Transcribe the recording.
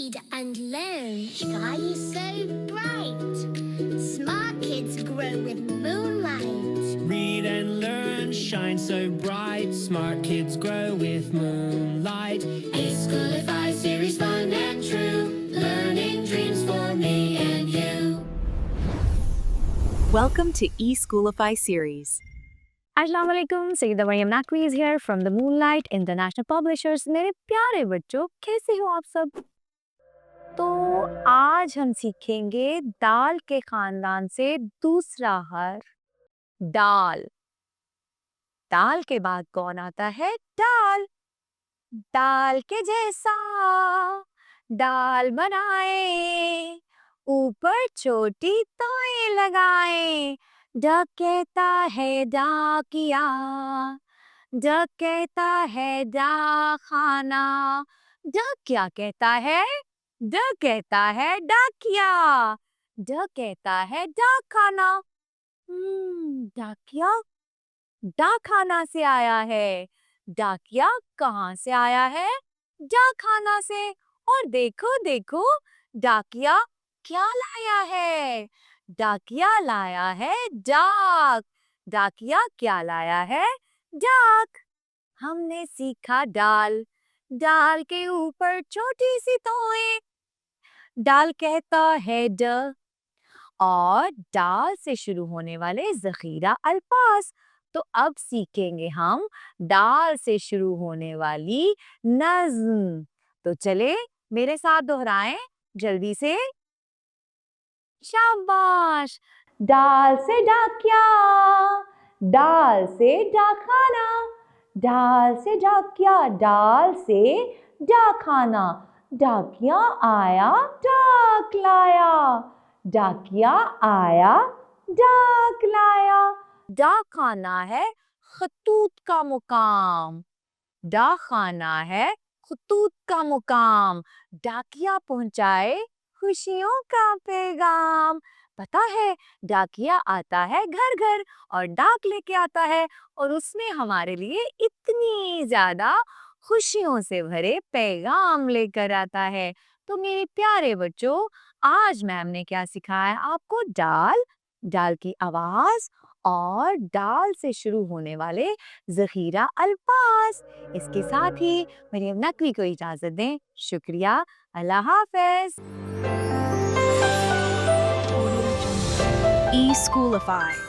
read and learn. Sky is so bright. Smart kids grow with moonlight. Read and learn, shine so bright. Smart kids grow with moonlight. eSchoolify series, fun and true. Learning dreams for me and you. Welcome to eSchoolify series. अस्सलाम वालेकुम, Saeeda Maryam Naqvi is here from the Moonlight International Publishers। मेरे प्यारे बच्चों, कैसे हो आप सब? तो आज हम सीखेंगे दाल के खानदान से दूसरा हर्फ दाल। दाल के बाद कौन आता है? दाल। दाल के जैसा दाल बनाए, ऊपर छोटी तोय लगाए, डकैता है डाकिया, डकैता है डाखाना। डक क्या कहता है? डक कहता है डाकिया, डक कहता है डाखाना। डाकिया डाखाना से आया है। डाकिया कहाँ से आया है? डाखाना से। और देखो देखो, डाकिया क्या लाया है? डाकिया लाया है डाक। डाकिया क्या लाया है? डाक। हमने सीखा दाल। दाल के ऊपर छोटी सी तोय। दाल कहता है ड। और दाल से शुरू होने वाले ज़ख़ीरा अल्फाज। तो अब सीखेंगे हम दाल से शुरू होने वाली नज़्म। तो चले मेरे साथ दोहराएं जल्दी से। शाबाश। दाल से डाकिया, दाल से डाखाना, दाल से डाकिया, दाल से डाखाना। डाकिया आया, डाक लाया, डाकिया आया, डाक लाया। डाखाना है खतूत का मुकाम। डाखाना है खतूत का मुकाम। डाकिया पहुंचाए खुशियों का पैगाम। पता है, डाकिया आता है घर घर और डाक लेके आता है, और उसमें हमारे लिए इतनी ज्यादा खुशियों से भरे पैगाम लेकर आता है। तो मेरे प्यारे बच्चों, आज मैम ने क्या सिखाया आपको? दाल, दाल की आवाज और दाल से शुरू होने वाले ज़ख़ीरा अल्फाज। इसके साथ ही मरियम नकवी को इजाजत दें। शुक्रिया, अल्लाह हाफ़िज़। eSchoolify.